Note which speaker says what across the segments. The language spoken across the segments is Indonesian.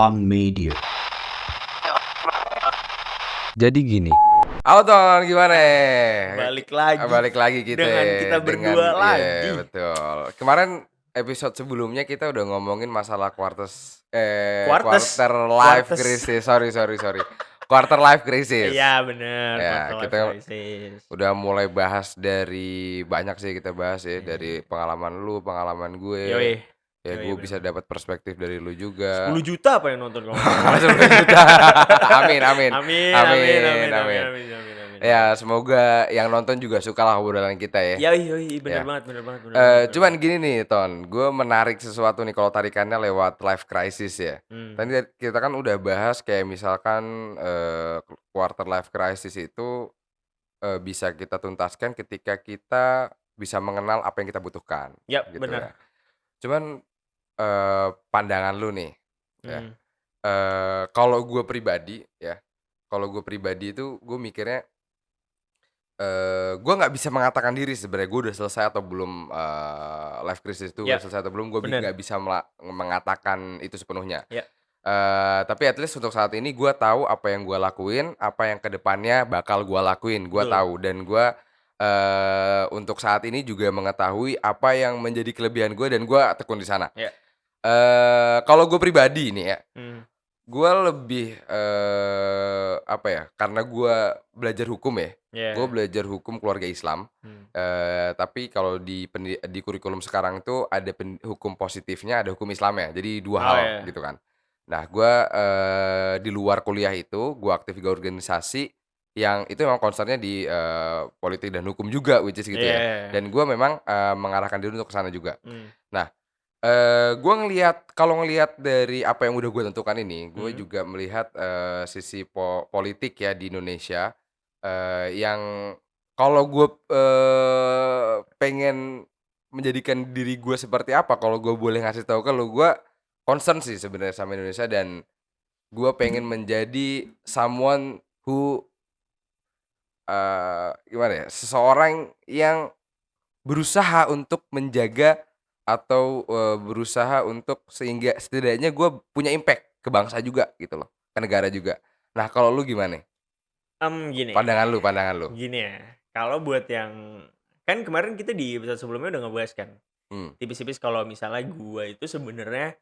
Speaker 1: Pang Media.
Speaker 2: Jadi gini,
Speaker 3: Halo Ton, gimana?
Speaker 4: Balik lagi
Speaker 3: Balik lagi kita
Speaker 4: dengan kita berdua lagi.
Speaker 3: Iya, betul. Kemarin episode sebelumnya kita udah ngomongin masalah quarter life crisis. Sorry. Quarter life crisis.
Speaker 4: Iya bener,
Speaker 3: Ya,
Speaker 4: quarter life
Speaker 3: kita
Speaker 4: crisis.
Speaker 3: udah mulai bahas dari banyak sih kita bahas ya, dari pengalaman lu, pengalaman gue.
Speaker 4: Yoi.
Speaker 3: Ya
Speaker 4: Yoi,
Speaker 3: gue bisa dapat perspektif dari lu juga.
Speaker 4: 10 juta apa yang nonton kamu?
Speaker 3: 10 juta. Amin.
Speaker 4: Amin.
Speaker 3: Ya semoga yang nonton juga suka lah obrolan kita ya.
Speaker 4: Yoi, bener
Speaker 3: Ya.
Speaker 4: banget.
Speaker 3: Cuman gini nih Ton, gue menarik sesuatu nih kalau tarikannya lewat life crisis ya. Tadi kita kan udah bahas kayak misalkan quarter life crisis itu bisa kita tuntaskan ketika kita bisa mengenal apa yang kita butuhkan.
Speaker 4: Ya,
Speaker 3: gitu
Speaker 4: benar.
Speaker 3: Ya. Cuman pandangan lu nih, ya. Kalau gue pribadi itu gue mikirnya gue nggak bisa mengatakan diri sebenarnya gue udah selesai atau belum, life crisis itu udah selesai atau belum, gue
Speaker 4: bener.
Speaker 3: nggak bisa mengatakan itu sepenuhnya.
Speaker 4: Ya.
Speaker 3: Tapi at least untuk saat ini gue tahu apa yang gue lakuin, apa yang kedepannya bakal gue lakuin, gue
Speaker 4: Betul.
Speaker 3: tahu dan gue untuk saat ini juga mengetahui apa yang menjadi kelebihan gue dan gue tekun di sana.
Speaker 4: Ya.
Speaker 3: Kalau gue pribadi nih ya, gue lebih karena gue belajar hukum ya.
Speaker 4: Yeah.
Speaker 3: Gue belajar hukum keluarga Islam. Tapi kalau di kurikulum sekarang itu ada hukum positifnya, ada hukum Islamnya. Jadi dua hal gitu kan. Nah, gue di luar kuliah itu gue aktif di organisasi yang itu memang concernnya di politik dan hukum juga, which is gitu ya. Dan gue memang mengarahkan diri untuk ke sana juga. Nah, gue kalau ngelihat dari apa yang udah gue tentukan ini, gue juga melihat sisi politik ya di Indonesia yang kalau gue pengen menjadikan diri gue seperti apa, kalau gue boleh ngasih tahu ke lu, gue concern sih sebenarnya sama Indonesia dan gue pengen menjadi someone who seseorang yang berusaha untuk menjaga atau berusaha untuk sehingga setidaknya gue punya impact ke bangsa juga gitu loh, ke negara juga. Nah kalau lu gimana?
Speaker 4: Gini.
Speaker 3: Pandangan lu.
Speaker 4: Gini ya, kalau buat yang kan kemarin kita di episode sebelumnya udah ngebahas kan, tipis-tipis kalau misalnya gue itu sebenarnya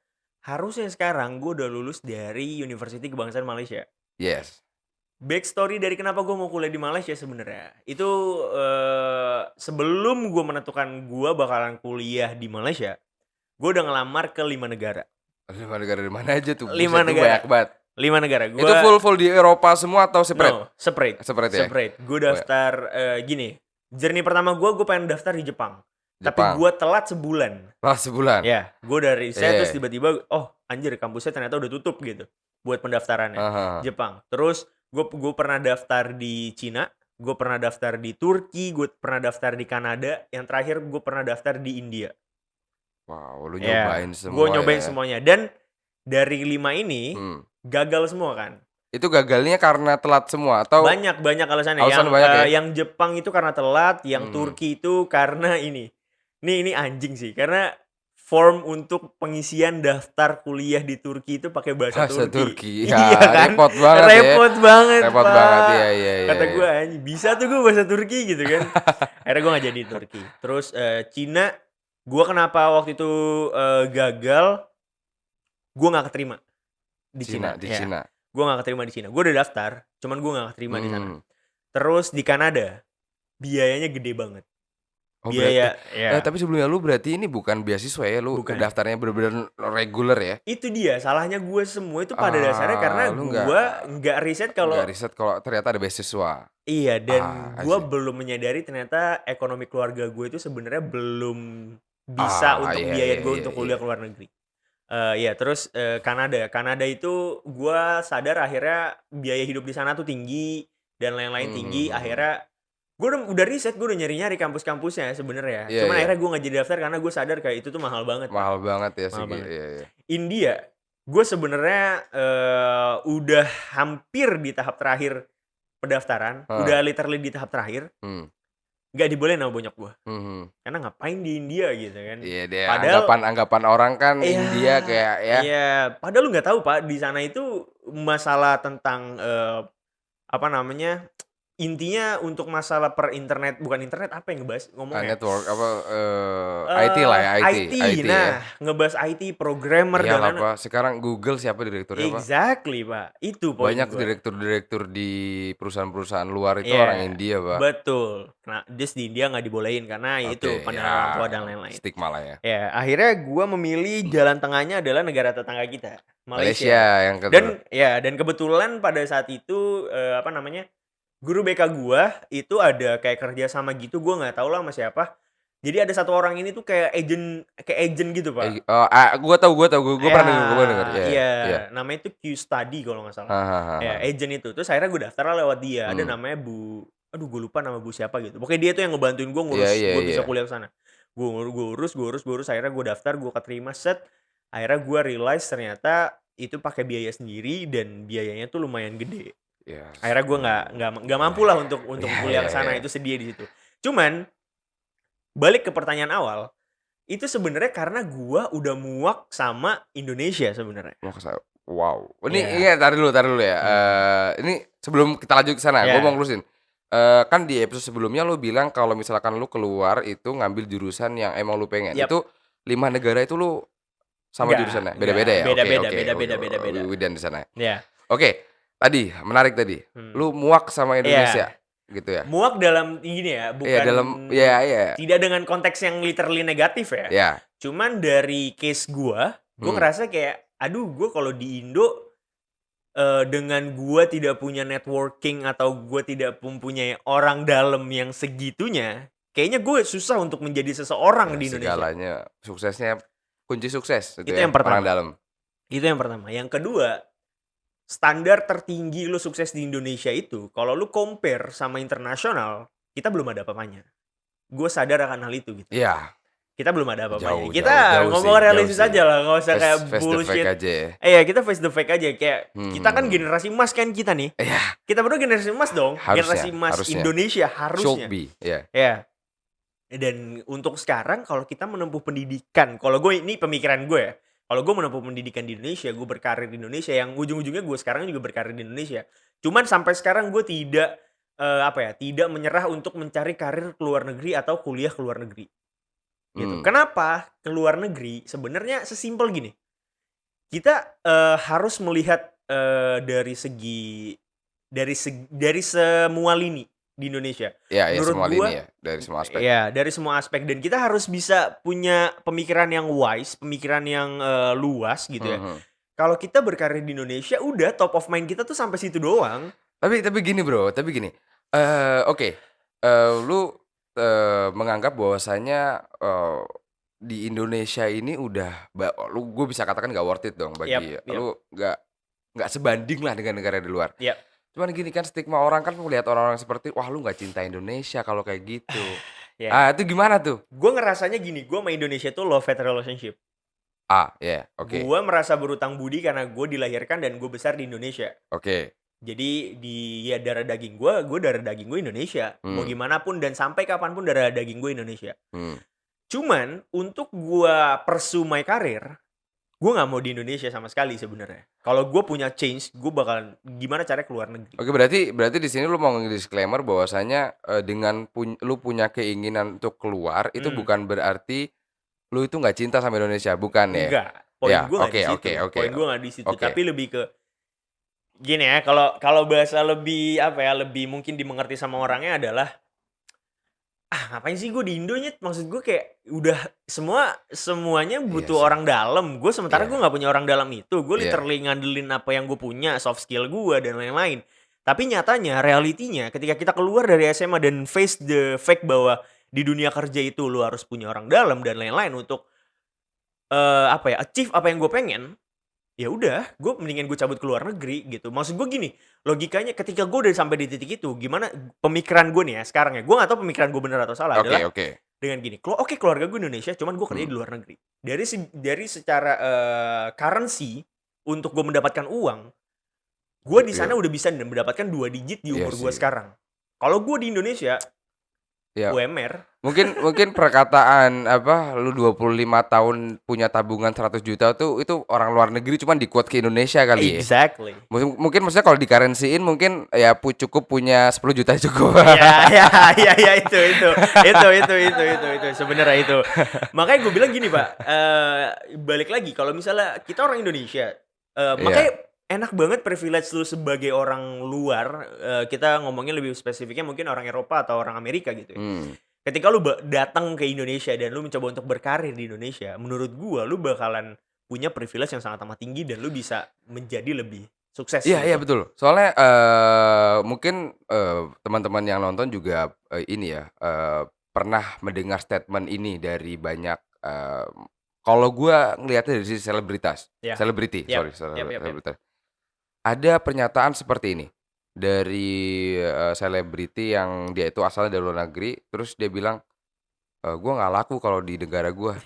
Speaker 4: harusnya sekarang gue udah lulus dari University Kebangsaan Malaysia.
Speaker 3: Yes.
Speaker 4: Backstory dari kenapa gue mau kuliah di Malaysia sebenarnya itu sebelum gue menentukan gue bakalan kuliah di Malaysia, gue udah ngelamar ke 5 negara.
Speaker 3: 5 negara di mana aja tuh?
Speaker 4: 5 negara.
Speaker 3: Banyak banget.
Speaker 4: 5 negara.
Speaker 3: Itu full di Eropa semua atau separate?
Speaker 4: No, separate ya? Separate. Gue daftar gini. Journey pertama gue pengen daftar di Jepang. Tapi gue telat sebulan. Ya, gue udah riset terus tiba-tiba anjir kampusnya ternyata udah tutup gitu buat pendaftarannya. Jepang. Terus gue pernah daftar di Cina, gue pernah daftar di Turki, gue pernah daftar di Kanada, yang terakhir gue pernah daftar di India.
Speaker 3: Wow, lu nyobain semua.
Speaker 4: Gue nyobain semuanya dan dari 5 ini gagal semua kan. Itu
Speaker 3: gagalnya karena telat semua atau
Speaker 4: banyak alasannya. Yang Jepang itu karena telat, yang Turki itu karena ini anjing sih, karena form untuk pengisian daftar kuliah di Turki itu pakai bahasa Turki.
Speaker 3: Ya,
Speaker 4: iya kan?
Speaker 3: Repot banget.
Speaker 4: Repot banget,
Speaker 3: iya.
Speaker 4: Kata gue anjing, bisa tuh gue bahasa Turki gitu kan. Akhirnya gue gak jadi Turki. Terus Cina, gue kenapa waktu itu gagal, gue gak keterima di Cina. Gue gak keterima di Cina. Gue udah daftar, cuman gue gak keterima di sana. Terus di Kanada, biayanya gede banget. Biaya
Speaker 3: tapi sebelumnya lu berarti ini bukan beasiswa ya, lu daftarnya bener-bener reguler ya?
Speaker 4: Itu dia, salahnya gue semua itu pada dasarnya karena gue nggak riset kalau
Speaker 3: ternyata ada beasiswa.
Speaker 4: Iya, dan gue belum menyadari ternyata ekonomi keluarga gue itu sebenarnya belum bisa untuk biayain gue untuk kuliah ke luar negeri. Terus Kanada itu gue sadar akhirnya biaya hidup di sana tuh tinggi dan lain-lain tinggi. Akhirnya gue udah riset, gue udah nyari kampus-kampusnya sebenarnya. Cuman akhirnya gue nggak jadi daftar karena gue sadar kayak itu tuh mahal banget.
Speaker 3: Mahal banget ya sih.
Speaker 4: Iya. India, gue sebenarnya udah hampir di tahap terakhir pendaftaran, udah literally di tahap terakhir. nggak dibolehin sama bonyok gue. Karena ngapain di India gitu kan.
Speaker 3: Iya deh,
Speaker 4: Padahal
Speaker 3: anggapan orang kan India
Speaker 4: iya,
Speaker 3: kayak ya.
Speaker 4: iya. Padahal lu nggak tahu Pak, di sana itu masalah tentang apa namanya, intinya untuk masalah bukan internet, apa yang ngebahas ngomongnya?
Speaker 3: Network apa IT lah ya, IT ya.
Speaker 4: Nah, ngebahas IT, programmer dan
Speaker 3: Iyalah
Speaker 4: lain-lain.
Speaker 3: Pak, sekarang Google siapa direkturnya Pak?
Speaker 4: Exactly Pak, itu poin
Speaker 3: Banyak
Speaker 4: gue.
Speaker 3: direktur-direktur di perusahaan-perusahaan luar itu
Speaker 4: Iya,
Speaker 3: orang India Pak.
Speaker 4: betul. Nah, just di India nggak dibolehin karena itu pandangan orang tua dan lain-lain.
Speaker 3: Stigma lah ya.
Speaker 4: Ya, akhirnya gue memilih jalan tengahnya adalah negara tetangga kita,
Speaker 3: Malaysia
Speaker 4: Malaysia.
Speaker 3: yang kedua.
Speaker 4: Dan kebetulan pada saat itu apa namanya, guru BK gue itu ada kayak kerja sama gitu, gue nggak tahu lah sama siapa. Jadi ada satu orang ini tuh kayak agent gitu Pak.
Speaker 3: Gue pernah denger.
Speaker 4: Iya, namanya itu Q Study kalau nggak salah. Ya, agent itu. Terus akhirnya gue daftar lewat dia. Ada namanya aduh gue lupa nama Bu siapa gitu. Pokoknya dia tuh yang ngebantuin gue ngurus gue bisa kuliah ke sana. Gue urus, akhirnya gue daftar, gue keterima set. Akhirnya gue realize ternyata itu pakai biaya sendiri dan biayanya tuh lumayan gede.
Speaker 3: Yes.
Speaker 4: Akhirnya gue nggak mampu lah untuk kuliah ke sana, itu sedih di situ. Cuman balik ke pertanyaan awal, itu sebenarnya karena gua udah muak sama Indonesia sebenarnya.
Speaker 3: Wow. Ini taruh dulu ya. Ini sebelum kita lanjut ke sana, gua mau ngelurusin. Kan di episode sebelumnya lu bilang kalau misalkan lu keluar itu ngambil jurusan yang emang lu pengen. Itu 5 negara itu lu sama jurusannya? Beda-beda ya? Beda. Widan di sana.
Speaker 4: Iya.
Speaker 3: Oke. Tadi menarik tadi. Lu muak sama Indonesia. Gitu ya.
Speaker 4: Muak dalam ini ya, bukan tidak dengan konteks yang literally negatif ya.
Speaker 3: Iya.
Speaker 4: Cuman dari case gua ngerasa kayak aduh, gua kalau di Indo dengan gua tidak punya networking atau gua tidak mempunyai orang dalam yang segitunya, kayaknya gue susah untuk menjadi seseorang di Indonesia.
Speaker 3: Segalanya suksesnya, kunci sukses
Speaker 4: itu yang pertama.
Speaker 3: Orang dalam.
Speaker 4: Itu yang pertama. Yang kedua, standar tertinggi lu sukses di Indonesia itu, kalau lu compare sama internasional, kita belum ada apa-apanya. Gue sadar akan hal itu gitu.
Speaker 3: Iya.
Speaker 4: Kita belum ada apa-apanya. Kita ngomong realistis aja lah, nggak usah kayak bullshit. Iya, kita face the fact aja. Kayak kita kan generasi emas kan kita nih.
Speaker 3: Iya.
Speaker 4: Kita berdua generasi emas dong. Generasi emas Indonesia harusnya.
Speaker 3: Should be. Iya.
Speaker 4: Yeah. Dan untuk sekarang kalau kita menempuh pendidikan, kalau gue ini pemikiran gue ya. Kalau gue menempuh pendidikan di Indonesia, gue berkarir di Indonesia, yang ujung-ujungnya gue sekarang juga berkarir di Indonesia. Cuman sampai sekarang gue tidak tidak menyerah untuk mencari karir ke luar negeri atau kuliah ke luar negeri. Gitu. Kenapa ke luar negeri? Sebenarnya sesimpel gini. Kita harus melihat dari semua lini di Indonesia.
Speaker 3: Menurut semua lini ya, dari semua aspek.
Speaker 4: Iya, dari semua aspek, dan kita harus bisa punya pemikiran yang wise, pemikiran yang luas gitu ya. Kalau kita berkarir di Indonesia, udah top of mind kita tuh sampai situ doang.
Speaker 3: Tapi gini bro, oke. Lu menganggap bahwasanya di Indonesia ini udah gue bisa katakan gak worth it dong bagi lu, gak sebanding lah dengan negara di luar. Cuman gini kan, stigma orang kan melihat orang-orang seperti wah lu gak cinta Indonesia kalau kayak gitu. Itu gimana tuh?
Speaker 4: Gue ngerasanya gini, gue sama Indonesia tuh love-hate relationship.
Speaker 3: Oke.
Speaker 4: Gue merasa berutang budi karena gue dilahirkan dan gue besar di Indonesia.
Speaker 3: Oke.
Speaker 4: Jadi darah daging gue darah daging gue Indonesia. Mau gimana pun dan sampai kapanpun darah daging gue Indonesia. Cuman untuk gue pursue my career, gue nggak mau di Indonesia sama sekali sebenarnya. Kalau gue punya change, gue bakalan gimana caranya keluar negeri.
Speaker 3: Oke, berarti di sini lu mau nge-disclaimer bahwasanya dengan lu punya keinginan untuk keluar itu bukan berarti lu itu nggak cinta sama Indonesia, bukan ya?
Speaker 4: Enggak. Poin gue nggak di situ. Poin gue nggak di situ. Tapi lebih ke gini ya. Kalau bahasa lebih lebih mungkin dimengerti sama orangnya adalah ngapain sih gue di Indonya? Maksud gue kayak udah semuanya butuh orang dalam. Gue sementara gue nggak punya orang dalam itu. Gue literally ngandelin apa yang gue punya, soft skill gue dan lain-lain. Tapi nyatanya, realitinya ketika kita keluar dari SMA dan face the fact bahwa di dunia kerja itu lu harus punya orang dalam dan lain-lain untuk achieve apa yang gue pengen. Ya udah, gue mendingan gue cabut ke luar negeri gitu. Maksud gue gini, logikanya ketika gue udah sampai di titik itu, gimana pemikiran gue nih ya sekarang ya, gue gak tahu pemikiran gue benar atau salah, adalah dengan gini, keluarga gue Indonesia, cuman gue kerja di luar negeri. Dari secara currency untuk gue mendapatkan uang, gue di sana udah bisa mendapatkan 2 digit di umur gue sekarang. Kalau gue di Indonesia,
Speaker 3: Ya.
Speaker 4: UMR.
Speaker 3: Mungkin perkataan apa, lu 25 tahun punya tabungan 100 juta tuh itu orang luar negeri cuman di-quote ke Indonesia kali ya?
Speaker 4: Exactly.
Speaker 3: Mungkin maksudnya kalau di-currency-in mungkin ya cukup punya 10 juta cukup.
Speaker 4: Iya, itu sebenarnya itu. Makanya gue bilang gini, Pak, balik lagi kalau misalnya kita orang Indonesia, makanya enak banget privilege lu sebagai orang luar, kita ngomongnya lebih spesifiknya mungkin orang Eropa atau orang Amerika gitu ya. Ketika lu datang ke Indonesia dan lu mencoba untuk berkarir di Indonesia, menurut gua lu bakalan punya privilege yang sangat amat tinggi dan lu bisa menjadi lebih sukses
Speaker 3: Iya
Speaker 4: gitu.
Speaker 3: betul. Soalnya mungkin teman-teman yang nonton juga ini ya pernah mendengar statement ini dari banyak kalau gua ngelihatnya dari sisi selebritas, selebriti, selebritas. Ada pernyataan seperti ini dari selebriti yang dia itu asalnya dari luar negeri, terus dia bilang, "Gua nggak laku kalau di negara gua,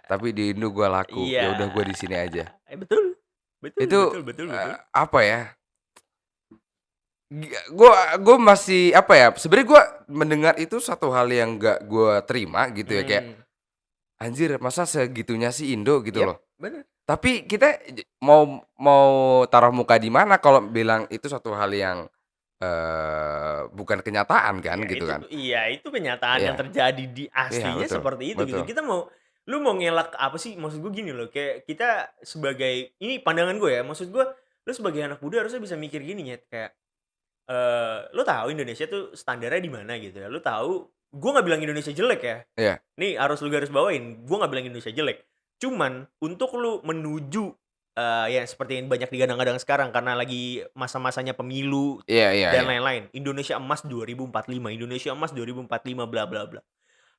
Speaker 3: tapi di Indo gua laku. Ya udah gua di sini aja."
Speaker 4: Betul.
Speaker 3: Itu apa ya? Gua masih apa ya? Sebenarnya gua mendengar itu satu hal yang nggak gua terima gitu ya, kayak anjir masa segitunya sih Indo gitu loh.
Speaker 4: Bener.
Speaker 3: Tapi kita mau taruh muka di mana kalau bilang itu suatu hal yang bukan kenyataan kan
Speaker 4: ya,
Speaker 3: gitu
Speaker 4: itu,
Speaker 3: kan.
Speaker 4: Iya, itu kenyataan yang terjadi di aslinya seperti itu gitu. Kita lu mau ngelak apa sih? Maksud gue gini loh, kayak kita sebagai ini pandangan gue ya, maksud gue lu sebagai anak muda harusnya bisa mikir gini ya, kayak lu tahu Indonesia tuh standarnya di mana gitu ya. Lu tahu, gue nggak bilang Indonesia jelek ya.
Speaker 3: Iya.
Speaker 4: Nih harus lu garis bawain, gue nggak bilang Indonesia jelek. Cuman untuk lu menuju ya seperti yang banyak digadang-gadang sekarang karena lagi masa-masanya pemilu dan lain-lain. Indonesia emas 2045, Indonesia emas 2045 bla bla bla.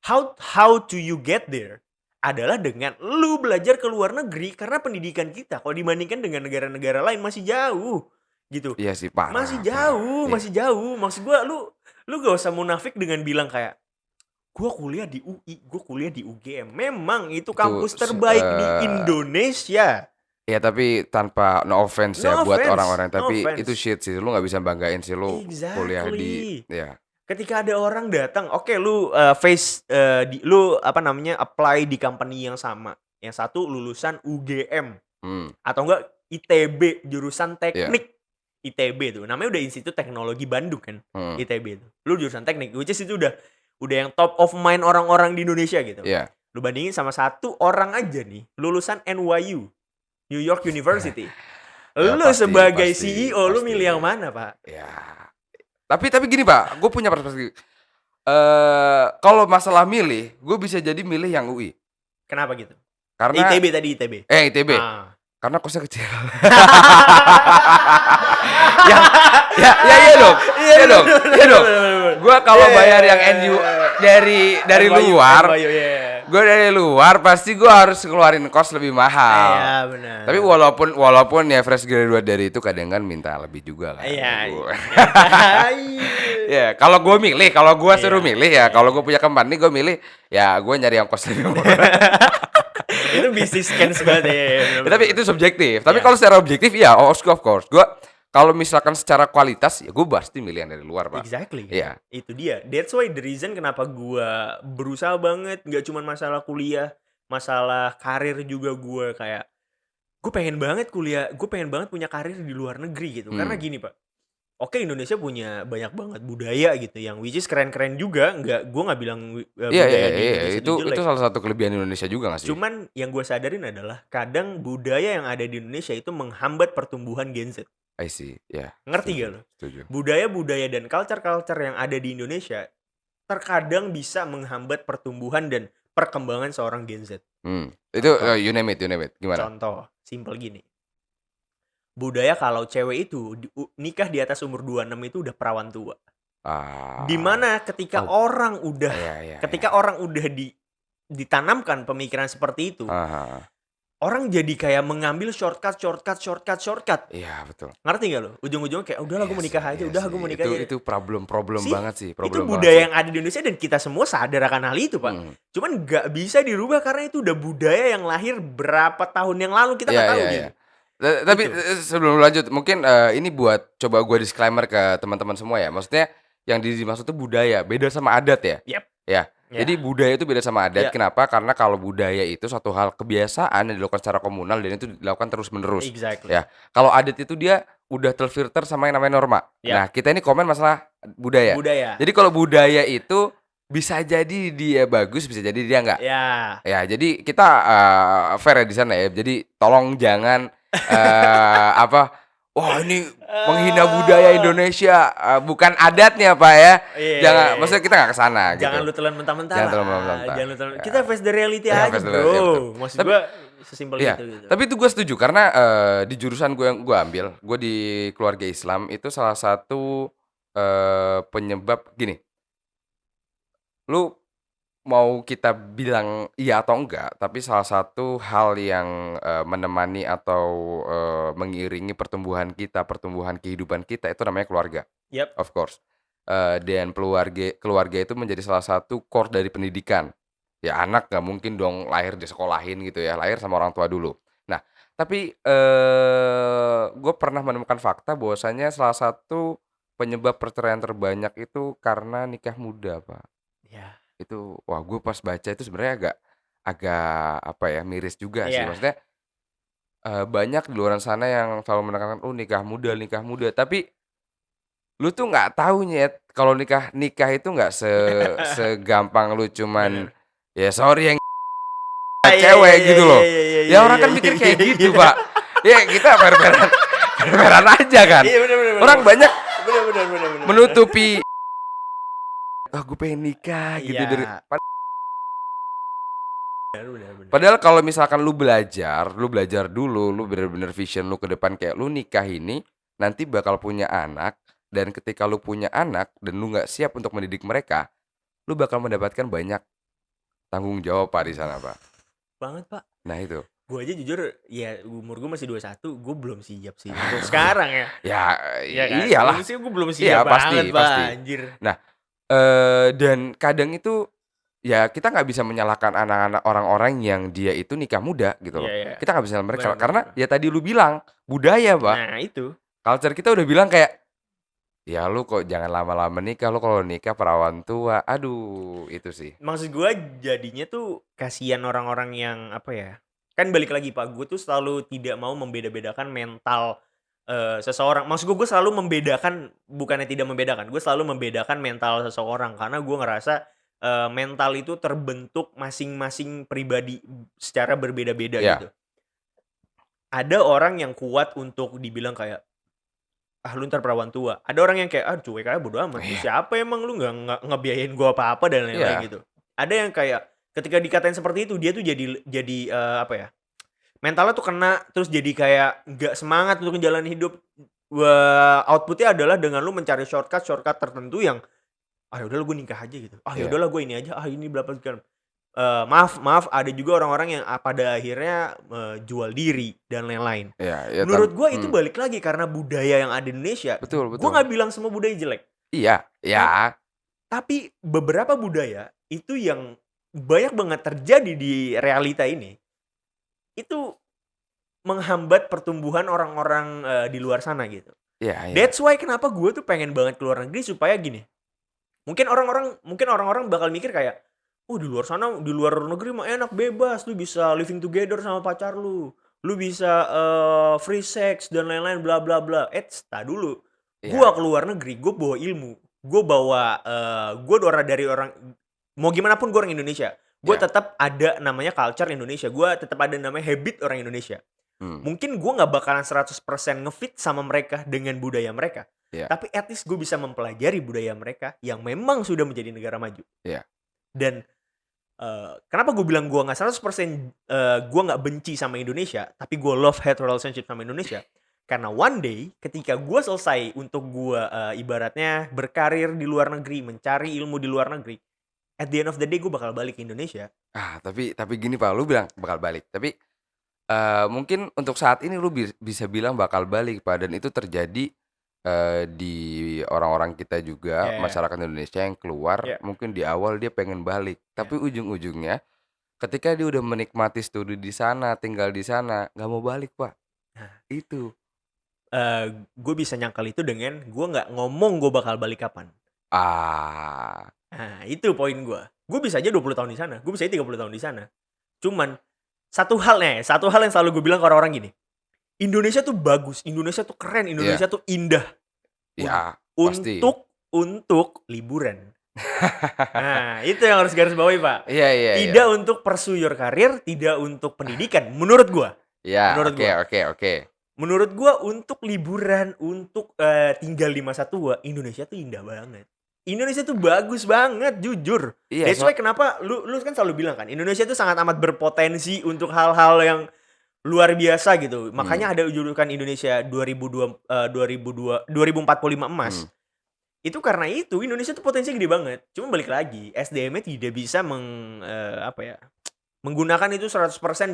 Speaker 4: How to you get there? Adalah dengan lu belajar ke luar negeri karena pendidikan kita kalau dibandingkan dengan negara-negara lain masih jauh gitu.
Speaker 3: Iya sih, parah.
Speaker 4: Masih jauh. Maksud gua lu gak usah munafik dengan bilang kayak gua kuliah di UI, gua kuliah di UGM. Memang itu kampus terbaik di Indonesia.
Speaker 3: Ya tapi tanpa no offense buat orang-orang, tapi itu shit sih, lu nggak bisa banggain sih lu kuliah di
Speaker 4: Ketika ada orang datang, oke lu lu apply di company yang sama. Yang satu lulusan UGM atau enggak ITB jurusan teknik. ITB tuh namanya udah Institut Teknologi Bandung kan. ITB itu. Lu jurusan teknik, which is itu udah yang top of mind orang-orang di Indonesia gitu. Lu bandingin sama satu orang aja nih, lulusan NYU, New York University. Lu sebagai CEO lu milih yang mana, Pak?
Speaker 3: Ya. Tapi gini, Pak, gue punya perspektif. Kalau masalah milih, gue bisa jadi milih yang UI.
Speaker 4: Kenapa gitu?
Speaker 3: Karena
Speaker 4: ITB tadi, ITB.
Speaker 3: ITB. Karena kosnya kecil. Iya dong. Gue kalau bayar yang NU dari luar, gue dari luar pasti gue harus keluarin kos lebih mahal.
Speaker 4: Iya benar.
Speaker 3: Tapi walaupun ya fresh graduate dari itu kadang kan minta lebih juga kan. Iya. Kalau gue suruh milih ya, kalau gue punya company gue milih ya gue nyari yang kos lebih murah.
Speaker 4: Itu bisnis kan banget ya.
Speaker 3: Tapi itu subjektif. Tapi kalau secara objektif ya of course. Gue kalau misalkan secara kualitas ya gue pasti milih yang dari luar, Pak.
Speaker 4: Exactly.
Speaker 3: Iya.
Speaker 4: Itu dia. That's why the reason kenapa gue berusaha banget, gak cuma masalah kuliah, masalah karir juga gue kayak gue pengen banget kuliah, gue pengen banget punya karir di luar negeri gitu. Karena gini, Pak. Oke, Indonesia punya banyak banget budaya gitu yang which is keren-keren juga. Gue nggak bilang budaya di Indonesia itu jelek.
Speaker 3: Itu salah satu kelebihan Indonesia juga nggak sih?
Speaker 4: Cuman yang gue sadarin adalah kadang budaya yang ada di Indonesia itu menghambat pertumbuhan Gen Z.
Speaker 3: I see, ya.
Speaker 4: Ngerti gak lo? Budaya-budaya dan culture-culture yang ada di Indonesia terkadang bisa menghambat pertumbuhan dan perkembangan seorang Gen Z.
Speaker 3: Itu you name it. Gimana?
Speaker 4: Contoh, simple gini. Budaya kalau cewek itu nikah di atas umur 26 itu udah perawan tua. Dimana ketika orang udah orang udah ditanamkan pemikiran seperti itu, orang jadi kayak mengambil shortcut.
Speaker 3: Iya betul.
Speaker 4: Ngerti gak lo? Ujung-ujungnya kayak udahlah gue mau nikah aja, gue mau nikah aja.
Speaker 3: Itu problem banget sih.
Speaker 4: Itu budaya yang ada di Indonesia dan kita semua sadar akan hal itu, Pak. Cuman gak bisa dirubah karena itu udah budaya yang lahir berapa tahun yang lalu kita nggak tahu gitu.
Speaker 3: Tapi sebelum lanjut, mungkin ini buat coba gue disclaimer ke teman-teman semua ya. Maksudnya yang dimaksud tuh budaya, beda sama adat ya?
Speaker 4: Yap.
Speaker 3: Ya.
Speaker 4: Ya.
Speaker 3: Jadi budaya itu beda sama adat.
Speaker 4: Ya.
Speaker 3: Kenapa? Karena kalau budaya itu suatu hal kebiasaan yang dilakukan secara komunal dan itu dilakukan terus-menerus.
Speaker 4: Exactly.
Speaker 3: Ya. Kalau adat itu dia udah terfilter sama yang namanya norma.
Speaker 4: Ya.
Speaker 3: Nah, kita ini komen masalah budaya. Jadi kalau budaya itu bisa jadi dia bagus, bisa jadi dia enggak.
Speaker 4: Ya.
Speaker 3: Ya, jadi kita fair ya di sana ya. Jadi tolong jangan wah ini menghina budaya Indonesia, bukan adatnya Pak ya. Jangan, maksudnya kita nggak kesana gitu.
Speaker 4: Jangan lu telan mentah-mentah.
Speaker 3: Jangan telan mentah-mentah.
Speaker 4: Jangan lu telan. Kita face the reality aja bro. Maksud gue sesimpel
Speaker 3: iya,
Speaker 4: gitu.
Speaker 3: Tapi itu gue setuju karena di jurusan gue yang gue ambil, gue di keluarga Islam itu salah satu penyebab gini. Lu mau kita bilang iya atau enggak, tapi salah satu hal yang menemani atau mengiringi pertumbuhan kita, pertumbuhan kehidupan kita itu namanya keluarga.
Speaker 4: Yep.
Speaker 3: Of course. Dan keluarga itu menjadi salah satu core dari pendidikan. Ya anak nggak mungkin dong lahir disekolahin gitu ya, lahir sama orang tua dulu. Nah, tapi gue pernah menemukan fakta bahwasanya salah satu penyebab perceraian terbanyak itu karena nikah muda, Pak.
Speaker 4: Ya.
Speaker 3: Itu wah gue pas baca itu sebenarnya agak miris juga sih. Maksudnya banyak di luar sana yang selalu menekankan nikah muda, tapi lu tuh nggak tahu nyet kalau nikah itu nggak segampang lu cuman ya sorry yang cewek gitu loh. Ya orang kan mikir kayak gitu Pak. Ya kita fair-fairan aja kan. Orang banyak menutupi gue pengen nikah gitu dari padahal kalau misalkan lu belajar dulu, lu bener-bener vision lu ke depan kayak lu nikah ini nanti bakal punya anak dan ketika lu punya anak dan lu nggak siap untuk mendidik mereka, lu bakal mendapatkan banyak tanggung jawab Pak di sana Pak.
Speaker 4: Banget Pak.
Speaker 3: Nah itu.
Speaker 4: Gue aja jujur ya umur gue masih 21, gue belum siap sih untuk sekarang ya.
Speaker 3: Kan? Iyalah.
Speaker 4: Gue belum siap banget pasti. Pak, anjir.
Speaker 3: Nah, dan kadang itu ya kita nggak bisa menyalahkan anak-anak orang-orang yang dia itu nikah muda gitu loh. Kita nggak bisa mereka karena ya tadi lu bilang budaya Pak.
Speaker 4: Nah itu.
Speaker 3: Culture kita udah bilang kayak ya lu kok jangan lama-lama nikah, lu kalau nikah perawan tua. Aduh, itu sih.
Speaker 4: Maksud gue jadinya tuh kasihan orang-orang yang apa ya? Kan balik lagi Pak, gue tuh selalu tidak mau membeda-bedakan mental seseorang. Maksud gue selalu membedakan, bukannya tidak membedakan, gue selalu membedakan mental seseorang karena gue ngerasa mental itu terbentuk masing-masing pribadi secara berbeda-beda gitu. Ada orang yang kuat untuk dibilang kayak lu ntar perawan tua. Ada orang yang kayak cuek aja bodo amat. Siapa emang lu nggak ngebiayain gue apa-apa dan lain-lain gitu. Ada yang kayak ketika dikatain seperti itu dia tuh jadi mentalnya tuh kena terus jadi kayak nggak semangat untuk menjalani hidup. Outputnya adalah dengan lu mencari shortcut tertentu yang yaudahlah gue nikah aja gitu. Yaudahlah gue ini aja. Ini berapa sekian. Maaf ada juga orang-orang yang pada akhirnya jual diri dan lain-lain. Menurut gue itu balik lagi karena budaya yang ada di Indonesia.
Speaker 3: Betul.
Speaker 4: Gue nggak bilang semua budaya jelek.
Speaker 3: Iya.
Speaker 4: Tapi beberapa budaya itu yang banyak banget terjadi di realita ini itu menghambat pertumbuhan orang-orang di luar sana gitu. That's why kenapa gue tuh pengen banget keluar negeri supaya gini. Mungkin orang-orang bakal mikir kayak, di luar sana, di luar negeri mah enak bebas, lu bisa living together sama pacar lu bisa free sex dan lain-lain bla bla bla. Tak dulu. Gue keluar negeri, gue bawa ilmu, gue dari orang. Mau gimana pun gue orang Indonesia, gue tetap ada namanya culture Indonesia, gue tetap ada namanya habit orang Indonesia. Mungkin gue gak bakalan 100% ngefit sama mereka dengan budaya mereka, tapi at least gue bisa mempelajari budaya mereka yang memang sudah menjadi negara maju. Dan kenapa gue bilang gue gak 100% gue gak benci sama Indonesia, tapi gue love-hate relationship sama Indonesia. Karena one day ketika gue selesai untuk gue ibaratnya berkarir di luar negeri, mencari ilmu di luar negeri, at the end of the day gue bakal balik ke Indonesia.
Speaker 3: Tapi gini Pak, lu bilang bakal balik. Tapi mungkin untuk saat ini lu bisa bilang bakal balik Pak, dan itu terjadi di orang-orang kita juga, masyarakat Indonesia yang keluar mungkin di awal dia pengen balik, tapi ujung-ujungnya ketika dia udah menikmati studi di sana, tinggal di sana, nggak mau balik Pak. Itu.
Speaker 4: Gue bisa nyangkal itu dengan gue nggak ngomong gue bakal balik kapan.
Speaker 3: Ah.
Speaker 4: Nah, itu poin gue. Gue bisa aja 20 tahun di sana, gue bisa aja 30 tahun di sana. Cuman satu hal yang selalu gue bilang ke orang-orang gini. Indonesia tuh bagus, Indonesia tuh keren, Indonesia tuh indah.
Speaker 3: Ya, pasti.
Speaker 4: Untuk liburan. Nah, itu yang harus garis bawahi, Pak.
Speaker 3: Iya.
Speaker 4: Tidak untuk pursue your career, tidak untuk pendidikan, menurut gua.
Speaker 3: Iya, oke.
Speaker 4: Menurut gua untuk liburan, untuk tinggal di masa tua, Indonesia tuh indah banget. Indonesia tuh bagus banget, jujur.
Speaker 3: Iya,
Speaker 4: That's why kenapa lu kan selalu bilang kan, Indonesia tuh sangat amat berpotensi untuk hal-hal yang luar biasa gitu. Makanya ada julukan Indonesia 2045 emas. Itu karena itu Indonesia tuh potensinya gede banget. Cuma balik lagi, SDM-nya tidak bisa menggunakan itu 100%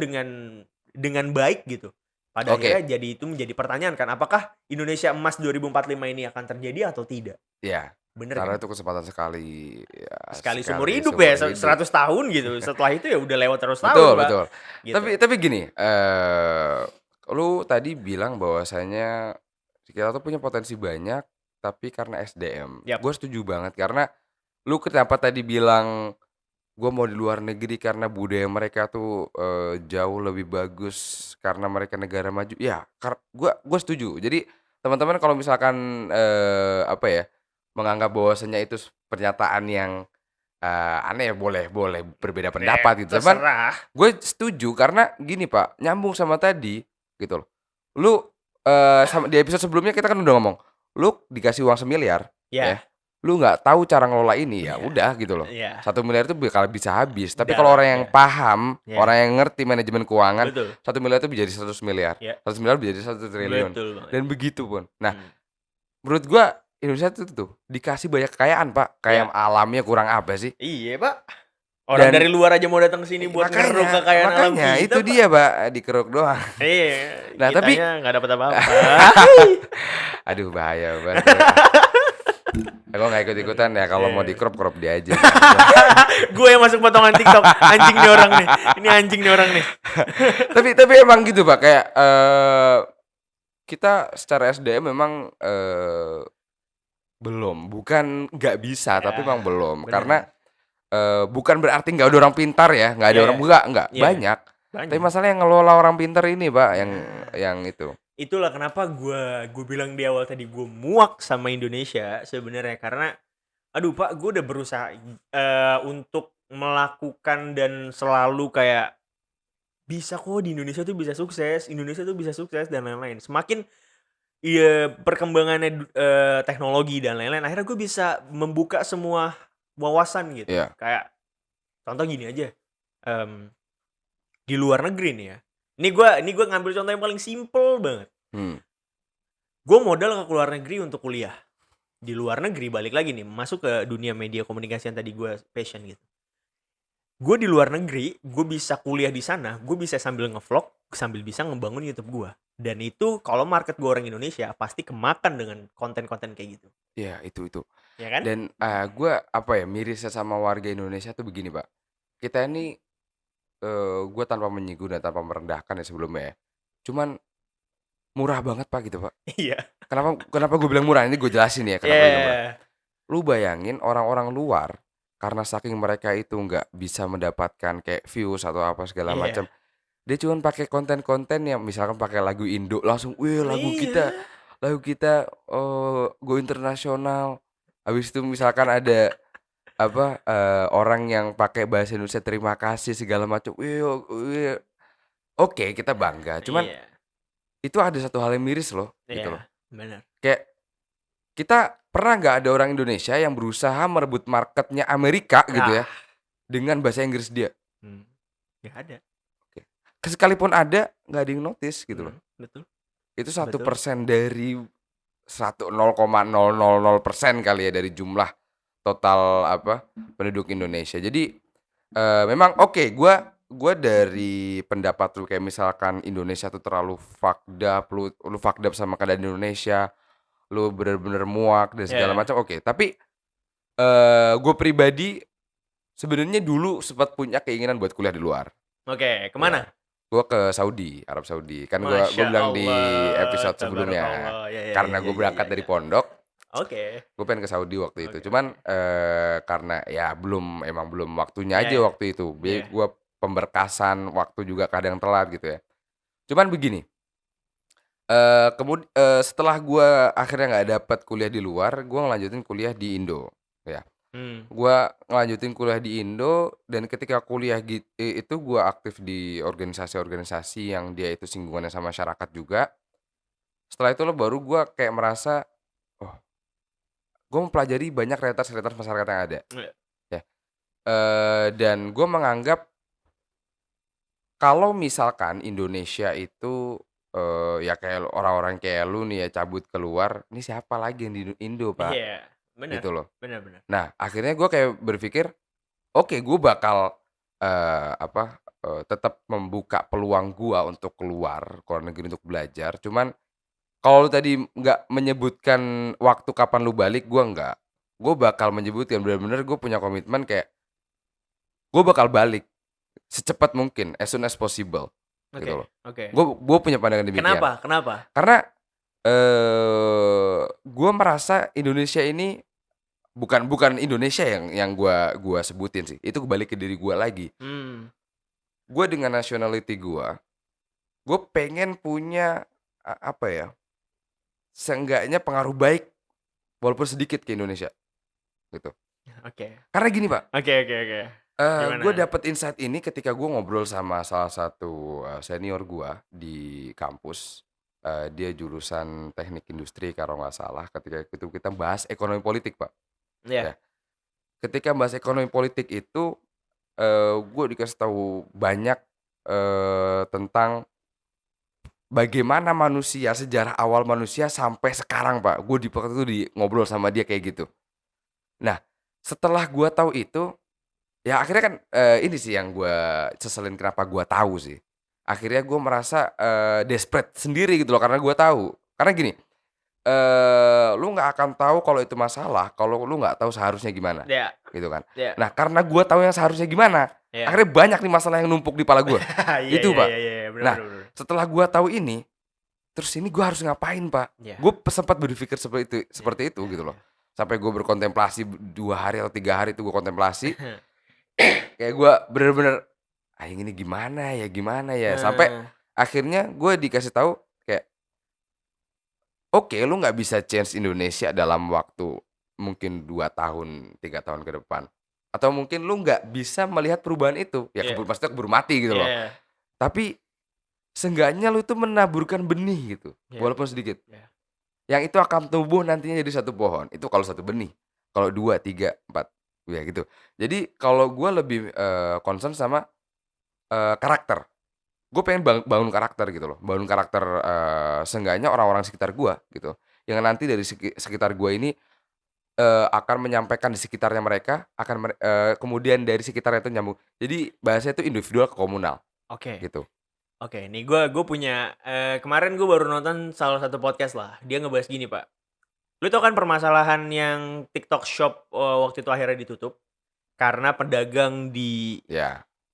Speaker 4: dengan baik gitu. Pada akhirnya jadi itu menjadi pertanyaan kan, apakah Indonesia emas 2045 ini akan terjadi atau tidak?
Speaker 3: Iya.
Speaker 4: Bener
Speaker 3: karena
Speaker 4: kan?
Speaker 3: itu kesempatan sekali ya,
Speaker 4: sekali seumur hidup ya, 100 tahun gitu. Setelah itu ya udah lewat terus tahun,
Speaker 3: betul,
Speaker 4: Pak.
Speaker 3: Betul.
Speaker 4: Gitu.
Speaker 3: Tapi gini, lu tadi bilang bahwasanya kita tuh punya potensi banyak, tapi karena SDM. Gue setuju banget karena lu kenapa tadi bilang gue mau di luar negeri karena budaya mereka tuh jauh lebih bagus karena mereka negara maju. Ya, gue setuju. Jadi teman-teman kalau misalkan menganggap bahwasanya itu pernyataan yang aneh, boleh berbeda pendapat gitu. Cuman gue setuju karena gini Pak, nyambung sama tadi gitu loh. Lu sama di episode sebelumnya kita kan udah ngomong, lu dikasih uang 1 miliar, ya. Lu nggak tahu cara ngelola ini, ya udah gitu loh. 1 miliar itu bakal bisa habis. Tapi kalau orang yang paham, orang yang ngerti manajemen keuangan, 1 miliar itu bisa jadi 100 miliar. 100 miliar bisa jadi 1 triliun. Dan begitu pun. Nah, menurut gua Indonesia tuh dikasih banyak kekayaan, Pak. Kayak alamnya kurang apa sih?
Speaker 4: Iya, Pak. Orang dari luar aja mau datang ke sini buat ngeruk kekayaan alam kita.
Speaker 3: Itu Pak. Dia, Pak, dikeruk doang.
Speaker 4: Iya.
Speaker 3: Nah, tapi
Speaker 4: nggak dapat apa-apa.
Speaker 3: Aduh, bahaya banget. Aku nggak ikut-ikutan ya, kalau mau di crop dia aja.
Speaker 4: Gue yang masuk potongan TikTok. Anjing nih orang nih. Ini anjing nih orang nih.
Speaker 3: tapi emang gitu Pak, kayak kita secara SDM memang bukan nggak bisa, tapi memang belum. Bener. Karena bukan berarti nggak ada orang pintar ya, nggak ada orang enggak, banyak. Tapi masalahnya yang ngelola orang pintar ini Pak, yang itu.
Speaker 4: Itulah kenapa gue bilang di awal tadi gue muak sama Indonesia sebenarnya, karena aduh Pak, gue udah berusaha untuk melakukan dan selalu kayak bisa kok di Indonesia tuh bisa sukses dan lain-lain. Semakin perkembangannya teknologi dan lain-lain, akhirnya gue bisa membuka semua wawasan gitu. Kayak contoh gini aja, di luar negeri nih ya. Ini gue ngambil contoh yang paling simple banget. Gue modal ke luar negeri untuk kuliah. Di luar negeri, balik lagi nih, masuk ke dunia media komunikasi yang tadi gue passion gitu. Gue di luar negeri, gue bisa kuliah di sana, gue bisa sambil ngevlog, sambil bisa ngebangun YouTube gue. Dan itu kalau market gue orang Indonesia pasti kemakan dengan konten-konten kayak gitu.
Speaker 3: Iya, itu.
Speaker 4: Ya kan?
Speaker 3: Dan gue mirisnya sama warga Indonesia tuh begini Pak. Kita ini gue tanpa menyinggung dan tanpa merendahkan ya sebelumnya ya. Cuman murah banget Pak gitu Pak.
Speaker 4: Iya.
Speaker 3: Kenapa gue bilang murah? Ini gue jelasin ya kenapa gue bilang murah. Lu bayangin orang-orang luar karena saking mereka itu nggak bisa mendapatkan kayak views atau apa segala macam. Dia cuma pakai konten-konten yang misalkan pakai lagu Indo langsung, lagu kita go internasional. Habis itu misalkan ada orang yang pakai bahasa Indonesia terima kasih segala macam. Oke, kita bangga. Cuman itu ada satu hal yang miris loh, gitu loh.
Speaker 4: Benar.
Speaker 3: Kayak kita pernah nggak ada orang Indonesia yang berusaha merebut marketnya Amerika gitu ya dengan bahasa Inggris dia?
Speaker 4: Nggak ada.
Speaker 3: Oke. Sekalipun ada, nggak ada yang notice gitu loh.
Speaker 4: Betul.
Speaker 3: Itu 1% dari 0,000% kali ya dari jumlah total penduduk Indonesia. Jadi memang gue dari pendapat lu kayak misalkan Indonesia tuh terlalu fucked up, lu fucked up sama keadaan Indonesia, lu bener-bener muak dan segala macam. Tapi gue pribadi sebenarnya dulu sempat punya keinginan buat kuliah di luar.
Speaker 4: Kemana?
Speaker 3: Gue ke Arab Saudi. Kan gue bilang di episode sebelumnya. Karena gue berangkat dari pondok.
Speaker 4: Oke.
Speaker 3: Gue pengen ke Saudi waktu itu. Cuman karena ya emang belum waktunya
Speaker 4: Iya
Speaker 3: aja
Speaker 4: iya.
Speaker 3: waktu itu.
Speaker 4: Iya.
Speaker 3: Gue pemberkasan waktu juga kadang telat gitu ya. Cuman begini, setelah gue akhirnya nggak dapet kuliah di luar, gue ngelanjutin kuliah di Indo, ya.
Speaker 4: Mmm.
Speaker 3: Gue ngelanjutin kuliah di Indo dan ketika kuliah itu gue aktif di organisasi-organisasi yang dia itu singgungannya sama masyarakat juga. Setelah itu baru gue kayak merasa, oh, gue mempelajari banyak realitas-realitas masyarakat yang ada,
Speaker 4: Iya.
Speaker 3: ya. Dan gue menganggap kalau misalkan Indonesia itu, ya kayak orang-orang kayak lu nih ya cabut keluar, ini siapa lagi yang di Indo, Pak?
Speaker 4: Iya, bener.
Speaker 3: Gitu loh.
Speaker 4: Bener bener.
Speaker 3: Nah, akhirnya gue kayak berpikir, oke, gue bakal, tetap membuka peluang gua untuk keluar negeri untuk belajar. Cuman kalau lu tadi nggak menyebutkan waktu kapan lu balik, gua nggak. Gue bakal menyebutkan bener-bener gue punya komitmen kayak, gue bakal balik secepat mungkin, as soon as possible, gitu
Speaker 4: Oke
Speaker 3: loh.
Speaker 4: oke.
Speaker 3: Gue punya pandangan demikian.
Speaker 4: Kenapa kenapa?
Speaker 3: Karena, gue merasa Indonesia ini bukan bukan Indonesia yang gua sebutin sih, itu balik ke diri gua lagi.
Speaker 4: Mmm.
Speaker 3: Gue dengan nationality gue pengen punya, apa ya, seenggaknya pengaruh baik walaupun sedikit ke Indonesia, gitu.
Speaker 4: Oke.
Speaker 3: Karena gini, Pak,
Speaker 4: Oke oke oke.
Speaker 3: gue
Speaker 4: Gimana?
Speaker 3: dapet insight ini ketika gue ngobrol sama salah satu, senior gua di kampus, dia jurusan teknik industri kalau nggak salah, ketika itu kita bahas ekonomi politik, Pak,
Speaker 4: Iya.
Speaker 3: ya. Ketika bahas ekonomi politik itu, gue dikasih tahu banyak, tentang bagaimana manusia, sejarah awal manusia sampai sekarang, Pak. Gue waktu itu ngobrol sama dia kayak gitu. Nah, setelah gue tahu itu, ya akhirnya kan, ini sih yang gue seselin kenapa gue tahu sih. Akhirnya gue merasa, desperate sendiri gitu loh karena gue tahu. Karena gini, lu nggak akan tahu kalau itu masalah kalau lu nggak tahu seharusnya gimana,
Speaker 4: Iya.
Speaker 3: gitu kan.
Speaker 4: Iya.
Speaker 3: Nah, karena gue tahu yang seharusnya gimana,
Speaker 4: Iya.
Speaker 3: akhirnya banyak nih masalah yang numpuk di kepala gue.
Speaker 4: Iya
Speaker 3: Itu,
Speaker 4: iya
Speaker 3: Pak.
Speaker 4: iya iya, bener
Speaker 3: Nah,
Speaker 4: bener bener.
Speaker 3: setelah gue tahu ini, terus ini gue harus ngapain, Pak?
Speaker 4: Iya.
Speaker 3: Gue sempat berpikir
Speaker 4: Iya
Speaker 3: seperti itu
Speaker 4: iya
Speaker 3: gitu
Speaker 4: iya.
Speaker 3: loh. Sampai gue berkontemplasi 2 hari atau 3 hari itu gue kontemplasi, kayak gue bener-bener, "Aing ini gimana ya?" Sampai
Speaker 4: Heeh.
Speaker 3: akhirnya gue dikasih tahu kayak, "Oke, lu nggak bisa change Indonesia dalam waktu mungkin 2 tahun, 3 tahun ke depan. Atau mungkin lu nggak bisa melihat perubahan itu, ya
Speaker 4: Iya.
Speaker 3: maksudnya keburu mati gitu loh.
Speaker 4: Iya.
Speaker 3: Tapi seenggaknya lu tuh menaburkan benih gitu,
Speaker 4: Iya.
Speaker 3: walaupun sedikit.
Speaker 4: Iya.
Speaker 3: Yang itu akan tumbuh nantinya jadi satu pohon, itu kalau satu benih. Kalau 2, 3, 4, ya gitu. Jadi kalau gue lebih, concern sama, karakter. Gue pengen bangun karakter gitu loh, bangun karakter, seenggaknya orang-orang sekitar gue gitu, yang nanti dari sekitar gue ini, akan menyampaikan di sekitarnya mereka, kemudian dari sekitarnya itu nyambung. Jadi bahasanya itu individual ke komunal,
Speaker 4: Oke.
Speaker 3: gitu.
Speaker 4: Oke, nih gue punya, kemarin gue baru nonton salah satu podcast lah, dia ngebahas gini, Pak. Lu tau kan permasalahan yang TikTok Shop, waktu itu akhirnya ditutup, karena pedagang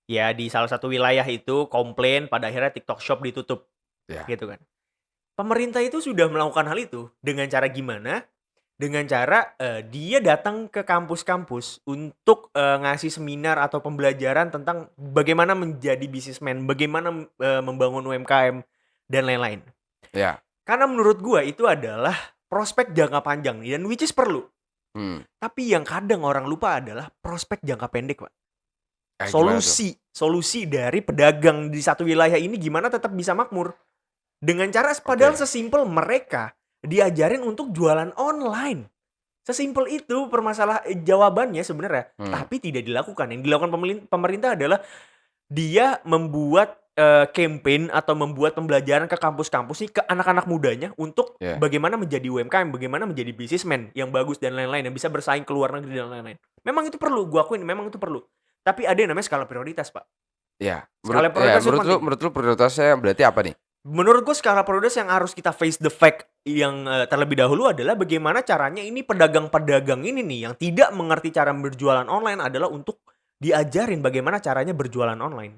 Speaker 3: Ya,
Speaker 4: di salah satu wilayah itu komplain pada akhirnya TikTok Shop ditutup,
Speaker 3: ya,
Speaker 4: gitu kan. Pemerintah itu sudah melakukan hal itu, dengan cara gimana? Dengan cara, dia datang ke kampus-kampus untuk, ngasih seminar atau pembelajaran tentang bagaimana menjadi businessman, bagaimana, membangun UMKM, dan lain-lain.
Speaker 3: ya,
Speaker 4: Karena menurut gua itu adalah prospek jangka panjang dan which is perlu.
Speaker 3: hmm.
Speaker 4: Tapi yang kadang orang lupa adalah prospek jangka pendek, Pak.
Speaker 3: Gimana tuh?
Speaker 4: Solusi dari pedagang di satu wilayah ini gimana tetap bisa makmur. Dengan cara padahal
Speaker 3: Oke,
Speaker 4: sesimpel mereka diajarin untuk jualan online. Sesimpel itu jawabannya sebenarnya,
Speaker 3: hmm,
Speaker 4: tapi tidak dilakukan. Yang dilakukan pemerintah adalah dia membuat, campaign atau membuat pembelajaran ke kampus-kampus nih, ke anak-anak mudanya untuk
Speaker 3: ya,
Speaker 4: bagaimana menjadi UMKM, bagaimana menjadi businessman yang bagus dan lain-lain, yang bisa bersaing ke luar negeri dan lain-lain. Memang itu perlu, gua akuin memang itu perlu. Tapi ada yang namanya skala prioritas, Pak.
Speaker 3: ya.
Speaker 4: Skala prioritas itu penting.
Speaker 3: Menurut lu prioritasnya berarti apa nih?
Speaker 4: Menurut gue skala prioritas yang harus kita face the fact yang, terlebih dahulu adalah bagaimana caranya ini pedagang-pedagang ini nih yang tidak mengerti cara berjualan online adalah untuk diajarin bagaimana caranya berjualan online.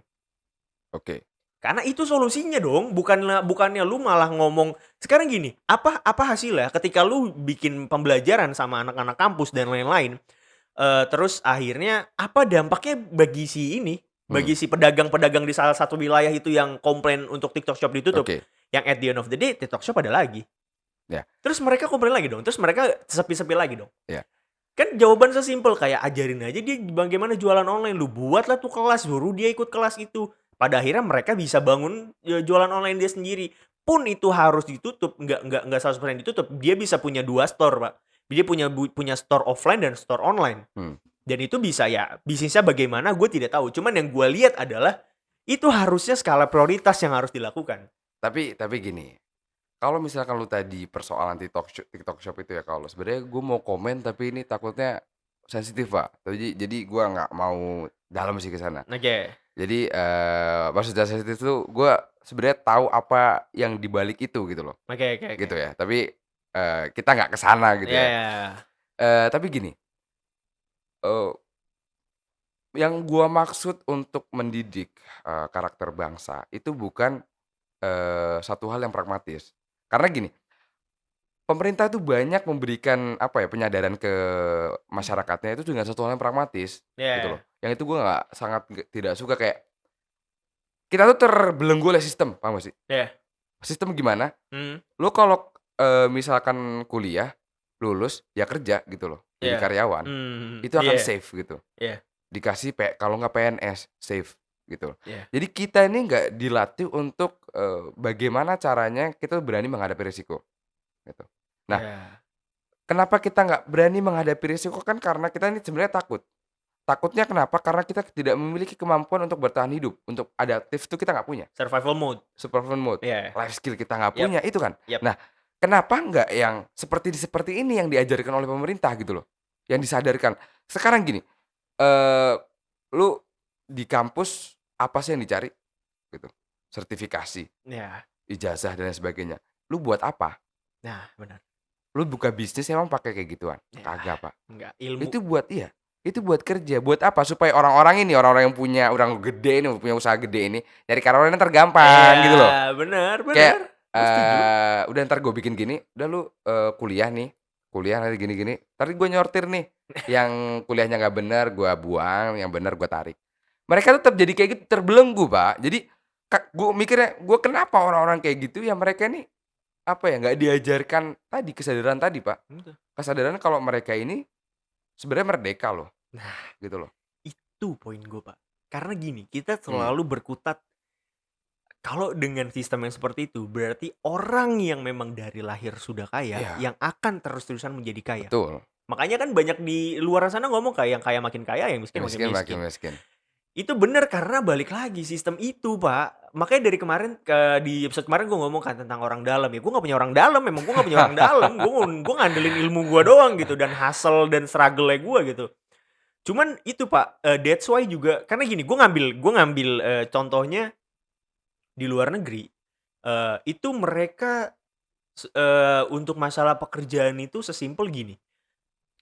Speaker 3: Oke.
Speaker 4: Karena itu solusinya dong, bukannya lu malah ngomong sekarang gini, apa hasilnya ketika lu bikin pembelajaran sama anak-anak kampus dan lain-lain, terus akhirnya apa dampaknya bagi si ini, bagi si pedagang-pedagang di salah satu wilayah itu yang komplain untuk TikTok Shop ditutup, yang at the end of the day TikTok Shop ada lagi. Terus mereka komplain lagi dong, terus mereka sepi-sepi lagi dong. Kan jawaban sesimpel kayak ajarin aja dia bagaimana jualan online, lu buatlah tuh kelas, suruh dia ikut kelas itu. Pada akhirnya mereka bisa bangun jualan online dia sendiri. Pun itu harus ditutup, enggak 100% ditutup. Dia bisa punya 2 store, Pak. Dia punya store offline dan store online. Dan itu bisa ya, bisnisnya bagaimana gue tidak tahu. Cuman yang gue lihat adalah itu harusnya skala prioritas yang harus dilakukan.
Speaker 3: Tapi gini, kalau misalkan lu tadi persoalan TikTok Shop itu ya, kalau sebenarnya gue mau komen tapi ini takutnya sensitif, Pak. Jadi gue nggak mau dalam sih ke sana. Jadi maksudnya sensitif itu gue sebenarnya tahu apa yang dibalik itu gitu loh. Gitu ya. Tapi kita nggak kesana gitu ya. Tapi gini, yang gue maksud untuk mendidik karakter bangsa itu bukan satu hal yang pragmatis. Karena gini, pemerintah itu banyak memberikan apa ya, penyadaran ke masyarakatnya itu dengan satu hal yang pragmatis gitu loh. Yang itu gue tidak suka kayak kita tuh terbelenggu oleh sistem, paham gak sih? Sistem gimana? Lu kalau misalkan kuliah, lulus, ya kerja gitu loh, jadi karyawan, itu akan safe gitu. Dikasih kalau nggak PNS, safe gitu. Jadi kita ini nggak dilatih untuk bagaimana caranya kita berani menghadapi risiko, gitu. Nah, kenapa kita nggak berani menghadapi risiko kan karena kita ini sebenarnya takut. Takutnya kenapa? Karena kita tidak memiliki kemampuan untuk bertahan hidup, untuk adaptif itu kita nggak punya.
Speaker 4: Survival mode,
Speaker 3: life skill kita nggak punya itu kan. Nah, kenapa nggak yang seperti ini yang diajarkan oleh pemerintah gitu loh, yang disadarkan. Sekarang gini, lu di kampus apa sih yang dicari gitu? Sertifikasi, ijazah dan lain sebagainya. Lu buat apa?
Speaker 4: Nah, benar.
Speaker 3: Lu buka bisnis emang pakai kayak gituan? Kagak, Pak.
Speaker 4: Enggak, ilmu.
Speaker 3: Itu buat kerja, buat apa? Supaya orang-orang yang punya orang gede ini, punya usaha gede ini, nyari karyawan tergampang gitu loh.
Speaker 4: Bener.
Speaker 3: Kayak udah ntar gue bikin gini, udah lu kuliah nanti gini-gini, ntar gue nyortir nih, yang kuliahnya nggak benar gue buang, yang benar gue tarik. Mereka tetap jadi kayak gitu, terbelenggu, Pak. Jadi gue mikirnya, gue kenapa orang-orang kayak gitu ya mereka ini apa ya, nggak diajarkan tadi kesadaran tadi, Pak. Kesadaran kalau mereka ini sebenarnya merdeka loh.
Speaker 4: Nah,
Speaker 3: gitu loh.
Speaker 4: Itu poin gue, Pak. Karena gini, kita selalu berkutat kalau dengan sistem yang seperti itu, berarti orang yang memang dari lahir sudah kaya, yang akan terus-terusan menjadi kaya.
Speaker 3: Betul.
Speaker 4: Makanya kan banyak di luar sana ngomong kayak yang kaya makin kaya, yang miskin makin miskin. Itu benar karena balik lagi sistem itu, Pak. Makanya dari kemarin di episode kemarin gue ngomong kan tentang orang dalam ya. Gue gak punya orang dalam, memang gue gak punya orang dalam. Gue ngandelin ilmu gue doang gitu dan hustle dan struggle-nya gue gitu. Cuman itu, Pak, that's why juga karena gini, gue ngambil contohnya di luar negeri. Itu mereka untuk masalah pekerjaan itu sesimpel gini.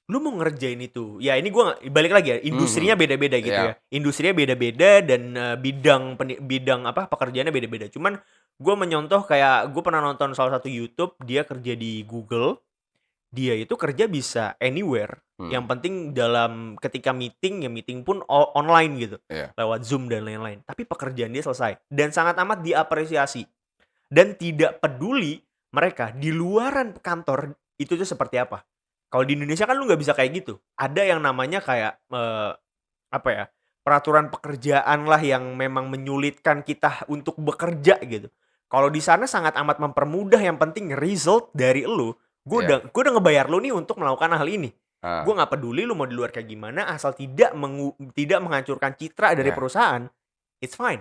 Speaker 4: Lu mau ngerjain itu, ya ini gue balik lagi ya, industrinya beda-beda gitu ya. Industrinya beda-beda dan bidang apa pekerjaannya beda-beda. Cuman gue menyontoh kayak gue pernah nonton salah satu YouTube, dia kerja di Google. Dia itu kerja bisa anywhere. Yang penting dalam ketika meeting, ya meeting pun online gitu. Lewat Zoom dan lain-lain. Tapi pekerjaan dia selesai dan sangat amat diapresiasi. Dan tidak peduli mereka di luaran kantor itu tuh seperti apa. Kalau di Indonesia kan lu nggak bisa kayak gitu. Ada yang namanya kayak apa ya, peraturan pekerjaan lah yang memang menyulitkan kita untuk bekerja gitu. Kalau di sana sangat amat mempermudah, yang penting result dari lu. Gue udah ngebayar lu nih untuk melakukan hal ini. Gue nggak peduli lu mau di luar kayak gimana, asal tidak menghancurkan citra dari perusahaan, it's fine.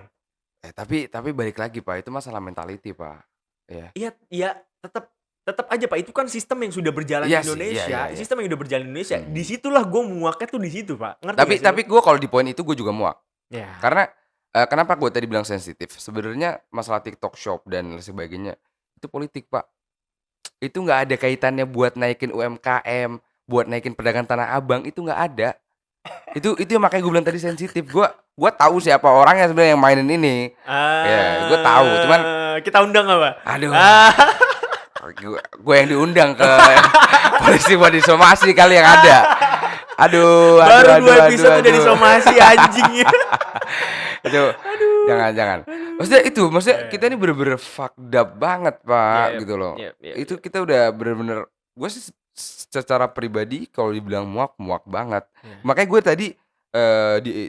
Speaker 3: Tapi balik lagi, Pak, itu masalah mentality, Pak.
Speaker 4: Iya, tetap aja, Pak, itu kan sistem yang sudah berjalan di Indonesia. Sistem yang udah berjalan di Indonesia. Disitulah gue muaknya tuh di situ, Pak. Ngerti
Speaker 3: tapi gue kalau di poin itu gue juga muak. Karena kenapa gue tadi bilang sensitif? Sebenarnya masalah TikTok Shop dan sebagainya itu politik, Pak. Itu nggak ada kaitannya buat naikin UMKM, buat naikin pedagang Tanah Abang, itu nggak ada. Itu yang makanya gue bilang tadi sensitif. Gue gue tahu siapa orangnya sebenarnya yang mainin ini. Ya, gue tahu. Cuman
Speaker 4: kita undang apa?
Speaker 3: Aduh. Gue yang diundang ke polisi buat disomasi kali yang ada. Aduh.
Speaker 4: Baru 2 episode udah disomasi anjing.
Speaker 3: Jangan. Maksudnya kita ini bener-bener fucked up banget, Pak, gitu loh. Itu kita udah bener-bener, gue sih secara pribadi kalau dibilang muak banget. Makanya gue tadi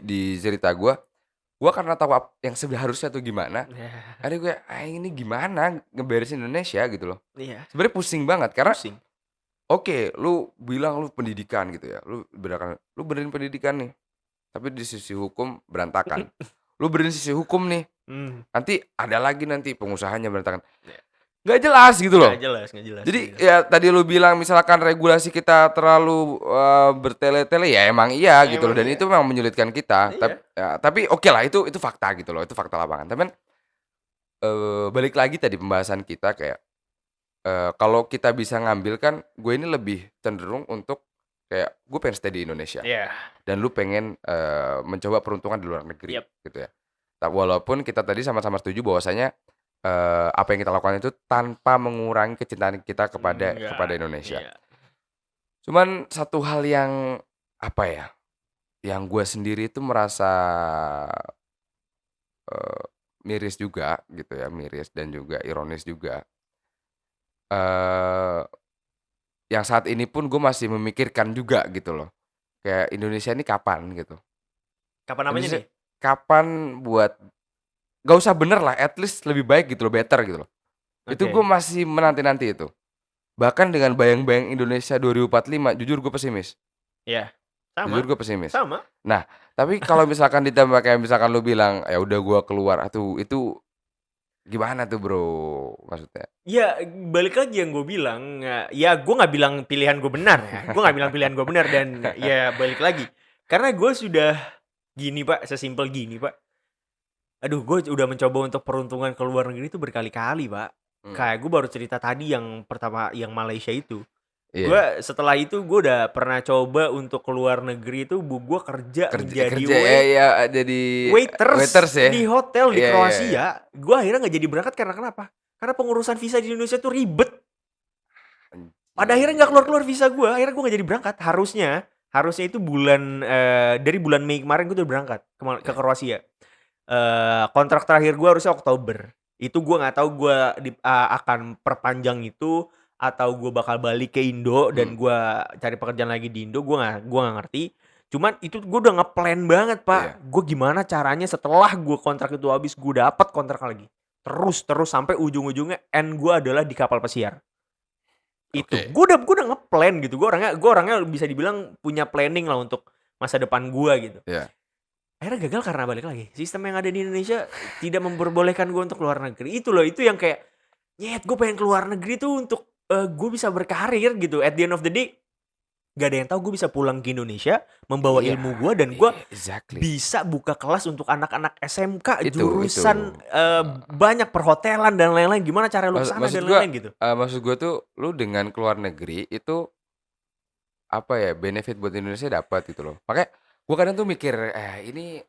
Speaker 3: di cerita gue karena tahu yang seharusnya tuh gimana. Ada gue ini gimana ngeberesin Indonesia gitu loh. Sebenarnya pusing banget karena oke, lu bilang lu pendidikan gitu ya. Lu benerin pendidikan nih. Tapi di sisi hukum berantakan. Lu benerin sisi hukum nih. Nanti ada lagi pengusahanya berantakan. Gak jelas gitu loh.
Speaker 4: Gak jelas.
Speaker 3: Jadi ya tadi lu bilang misalkan regulasi kita terlalu bertele-tele, ya emang iya gitu loh, dan itu memang menyulitkan kita. Tapi oke lah, itu fakta gitu loh, itu fakta lapangan. Tapi balik lagi tadi pembahasan kita kayak kalau kita bisa ngambil kan, gue ini lebih cenderung untuk kayak gue pengen stay di Indonesia. Dan lu pengen mencoba peruntungan di luar negeri gitu ya. Walaupun kita tadi sama-sama setuju bahwasanya apa yang kita lakukan itu tanpa mengurangi kecintaan kita kepada Indonesia. Cuman satu hal yang yang gue sendiri itu merasa miris juga gitu ya, miris dan juga ironis juga. Yang saat ini pun gue masih memikirkan juga gitu loh. Kayak Indonesia ini kapan gitu.
Speaker 4: Kapan namanya nih?
Speaker 3: Kapan buat gak usah bener lah, at least lebih baik gitu loh, better gitu loh. Itu gue masih menanti-nanti itu. Bahkan dengan bayang-bayang Indonesia 2045, jujur gue pesimis.
Speaker 4: Sama.
Speaker 3: Jujur gue pesimis.
Speaker 4: Sama.
Speaker 3: Nah, tapi kalau misalkan ditambah kayak misalkan lu bilang, ya udah gue keluar, itu gimana tuh bro maksudnya?
Speaker 4: Ya balik lagi yang gue bilang, ya gue nggak bilang pilihan gue benar ya. Gue nggak bilang pilihan gue benar, dan ya balik lagi. Karena gue sudah gini Pak, sesimpel gini Pak. Aduh, gue udah mencoba untuk peruntungan ke luar negeri itu berkali-kali Pak. Kayak gue baru cerita tadi yang pertama, yang Malaysia itu. Gue setelah itu gue udah pernah coba untuk keluar negeri itu, gue kerja
Speaker 3: jadi
Speaker 4: waiters ya? Di hotel di Kroasia. Gue akhirnya nggak jadi berangkat karena kenapa? Karena pengurusan visa di Indonesia tuh ribet. Pada akhirnya nggak keluar visa gue. Akhirnya gue nggak jadi berangkat. Harusnya itu dari bulan Mei kemarin gue udah berangkat ke Kroasia. Kontrak terakhir gue harusnya Oktober. Itu gue nggak tahu gue akan perpanjang itu atau gue bakal balik ke Indo dan gue cari pekerjaan lagi di Indo. Gue nggak ngerti. Cuman itu gue udah ngeplan banget Pak. Gue gimana caranya setelah gue kontrak itu habis, gue dapet kontrak lagi. Terus sampai ujung-ujungnya end gue adalah di kapal pesiar. Itu gue udah ngeplan gitu. Gue orangnya bisa dibilang punya planning lah untuk masa depan gue gitu. Akhirnya gagal karena balik lagi, sistem yang ada di Indonesia tidak memperbolehkan gue untuk keluar negeri. Itu loh, itu yang kayak gue pengen keluar negeri tuh untuk gue bisa berkarir gitu. At the end of the day gak ada yang tahu gue bisa pulang ke Indonesia membawa ilmu gue, dan gue bisa buka kelas untuk anak-anak SMK jurusan banyak perhotelan dan lain-lain. Gimana cara lu kesana dan lain-lain gitu.
Speaker 3: Maksud gue tuh lu dengan keluar negeri itu benefit buat Indonesia dapat gitu loh. Makanya gue kadang tuh mikir ini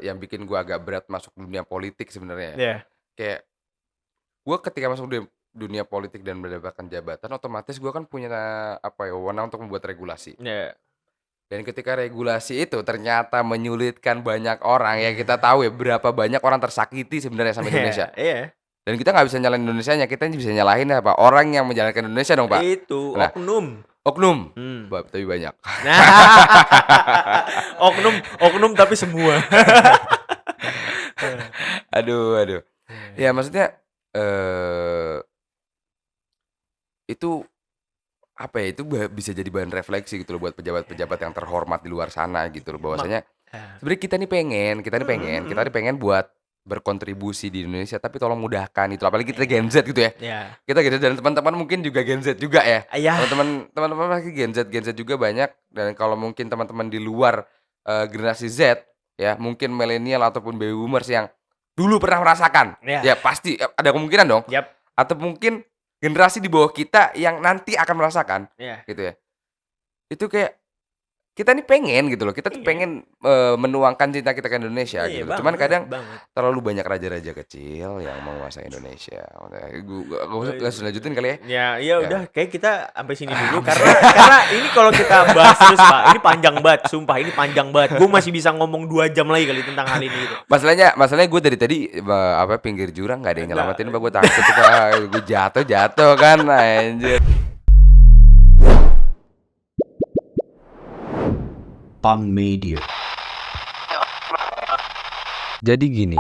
Speaker 3: yang bikin gue agak berat masuk dunia politik sebenarnya. Kayak gue ketika masuk dunia politik dan mendapatkan jabatan, otomatis gue kan punya wewenang untuk membuat regulasi. Dan ketika regulasi itu ternyata menyulitkan banyak orang, ya kita tahu ya berapa banyak orang tersakiti sebenarnya sama Indonesia. Dan kita nggak bisa nyalain Indonesianya, kita bisa nyalahin orang yang menjalankan Indonesia dong Pak.
Speaker 4: Itu oknum.
Speaker 3: Tapi banyak.
Speaker 4: Oknum tapi semua.
Speaker 3: Aduh. Ya maksudnya itu itu bisa jadi bahan refleksi gitu loh buat pejabat-pejabat yang terhormat di luar sana gitu loh, bahwasanya sebenarnya kita nih pengen buat berkontribusi di Indonesia, tapi tolong mudahkan itu, apalagi kita Gen Z gitu ya. Kita Gen Z dan teman-teman mungkin juga Gen Z juga ya. Teman-teman lagi Gen Z juga banyak, dan kalau mungkin teman-teman di luar generasi Z ya, mungkin milenial ataupun baby boomers yang dulu pernah merasakan, ya pasti ada kemungkinan dong. Atau mungkin generasi di bawah kita yang nanti akan merasakan gitu ya. Itu kayak kita nih pengen gitu loh, kita tuh pengen, menuangkan cinta kita ke Indonesia gitu. Cuman kadang terlalu banyak raja-raja kecil yang menguasai Indonesia. Gak usah lanjutin kali ya?
Speaker 4: Ya udah, kayak kita sampai sini dulu karena ini kalau kita bahas terus Pak, ini panjang banget, sumpah ini panjang banget. Gue masih bisa ngomong 2 jam lagi kali tentang hal ini gitu.
Speaker 3: Masalahnya gue dari tadi pinggir jurang nggak ada yang nyelamatin, Pak. Gue takut Pak, gue jatuh kan, anjir.
Speaker 1: Pam Media. Jadi gini,